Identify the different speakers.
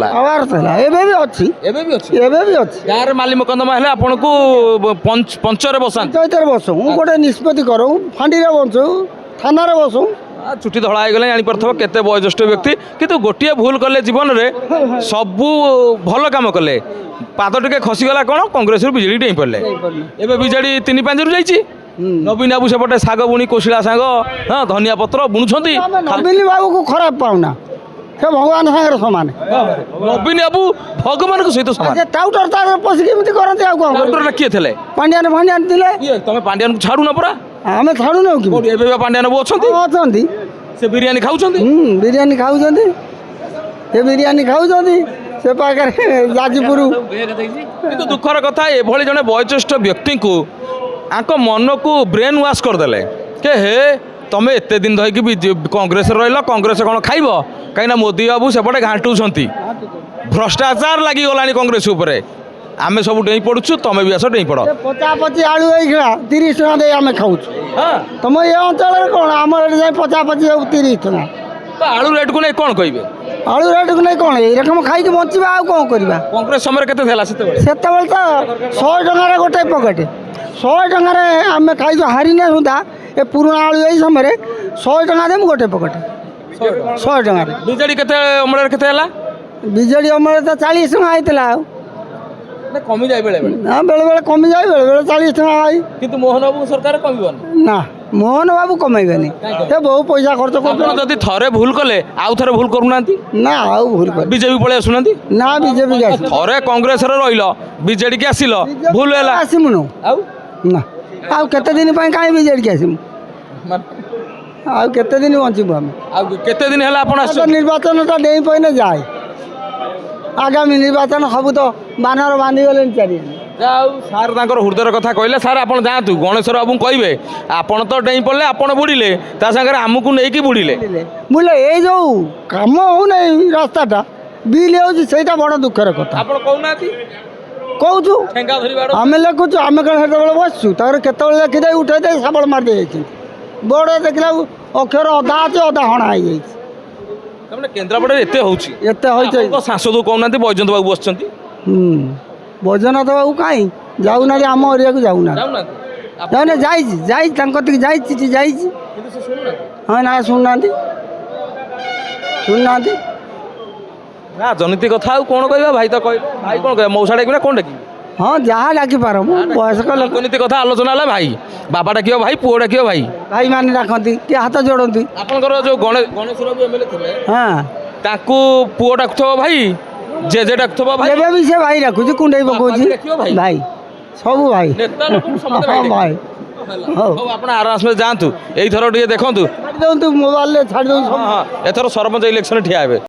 Speaker 1: आवार था एबे भी अच्छी
Speaker 2: एबे भी अछि
Speaker 1: एबे भी अच्छी
Speaker 2: गाँव माली मकदमा हेले आपन को पंचरे बसा
Speaker 1: पंचायत बसू गोटे निष्पत्ति करूँ फांडी बसू थाना बसू
Speaker 2: चुटी धड़ा हो गले जापर केते वयोज्येष्ठ व्यक्ति किंतु गोटे भूल कले जीवन में सबू भल काम कले पाद टिके खसीगला कौन कांग्रेस विजेडी डेई पड़े एबे विजेडी 3-5 रु जाइए नवीन बाबू सेपटे शाग बुणी कोशिला शाग हाँ धनिया पत्र बुणुंट
Speaker 1: नवीन बाबू को खराब पाऊना से भगवान सागर सामान
Speaker 2: नवीन बाबू भगवान को सहित सामान
Speaker 1: टाउटर तार पशिक करते
Speaker 2: डॉक्टर किए थे
Speaker 1: पांडियान फांडियान थे
Speaker 2: तुम पांड्यान को छाड़ू ना पूरा
Speaker 1: आम छाड़ू ना कि
Speaker 2: एबे पांड्यान बाबू अच्छा से बिरियानी खाऊ
Speaker 1: बिरियानी खाऊ से बिरियानी खाऊ से पाखे जाजपुर
Speaker 2: किंतु दुखर कथा एभली जने वयोज्येष्ठ व्यक्ति को आंक मन को ब्रेन वाश करदे के हे तमें एत दिन धरिकी कांग्रेस रहा कांग्रेस कौन खाइब कहीं मोदी बाबू सेपटे घाटुंट भ्रष्टाचार लगी गला कांग्रेस उपरे आमे सब डेई पड़ुछु तमें भी आस डेई पड़
Speaker 1: 50-50 आलू होगा 30 टका दे आम खाऊ तुम ये अंचल कौन आम 50-50 30 टका
Speaker 2: तो आलू रेट को नहीं कौन कहे
Speaker 1: आलू रेट को नहीं कौन एरकम खाई बचा आउ कौन करवा
Speaker 2: कांग्रेस समय केते थेला सेते
Speaker 1: तो 100 टकर गोटे पकेट 100 टकर आम खाई हारी ना सुधा ए पुराना आलू यही समय 100 टका देम गोटे पकेट 100 टकर
Speaker 2: बीजेडी केते अमर केते हला
Speaker 1: बीजेडी अमर तो 40 टका आइतला
Speaker 2: कमी जाए बेले
Speaker 1: हाँ बेले बेले कमी जाए बेले बेले 40 टका आई
Speaker 2: किंतु मोहन बाबू सरकार कमीबन
Speaker 1: ना मोहन बाबू कमेबेनी ए बहुत पैसा खर्च कर
Speaker 2: जदि थरे भूल कले आउ थरे भूल करूना
Speaker 1: ना आउ भूल कर
Speaker 2: बीजेपी पळे आसुना
Speaker 1: ना बीजेपी के
Speaker 2: थरे कांग्रेस रे रहिलो बीजेडी के आसिल भूल हैला
Speaker 1: आसिमुनु
Speaker 2: आउ
Speaker 1: ना आउ केते दिन पय काई बीजेडी के आसिमु आउ केते दिन बंचिबु हम
Speaker 2: आउ केते दिन हैला आपण आसु
Speaker 1: निर्वाचन ता देई पयने जाय आगामी निर्वाचन सब तो बानर बांधी गले चारि
Speaker 2: जाऊ सार तांकर हृदयर कथा कहले सार आपण जातु गणेश्वर बाबू कहबे आपण तो डेई पड़ले आपण बुड़िले ता संगे हमकु नहीं कि बुड़िले
Speaker 1: बुले ए जो काम हो नहीं रास्ताटा बिल हो सेटा बड़ दुखर कथा
Speaker 2: आपण कहउनाती
Speaker 1: कहूँ
Speaker 2: ठेंगा धरि बाड़
Speaker 1: आम लिखुचु आम कौन से बसु केत लिखिदे उठे दे सबल मार दे बोर्ड देखला अक्षर अधा अच्छे अधा हणा हो
Speaker 2: तमने केन्द्रापड़ा एते होउची
Speaker 1: एते होई
Speaker 2: सांसद कहउनाती बैजंत बाबू बसचंती
Speaker 1: बैजनाथ बाबू कहीं जाऊना आम एरिया को जाऊना जाऊना जाई चिठी जाई हाँ ना शुणुना शुणुना
Speaker 2: राजनीति कथा कौन कह भाई तो कह भाई कौन कह मौसा डाक कौन डाक
Speaker 1: हाँ जहाँ डाक पार वयस्क लोक
Speaker 2: राजनीति कथा आलोचना है भाई बाबा डाक भाई पुओ डाक भाई
Speaker 1: भाई मैंने डाकती कि हाथ जोड़ती
Speaker 2: आपंकर जो गणेश बाबू एमएलए थे
Speaker 1: हाँ
Speaker 2: ताकू पुओ डाकुथबो भाई जे डाकुथबो भाई
Speaker 1: एबे भी से भाई रखुची कुंडई पकाउची भाई सब भाई
Speaker 2: नेता लोक समझ
Speaker 1: हाँ भाई
Speaker 2: हो आपण आराम से जानतु एई थरो टिके देखंतु
Speaker 1: छाड़ दो मोबाइल ले छाड़ दो
Speaker 2: हां एथरो सरपंच इलेक्शन ठिया हेबे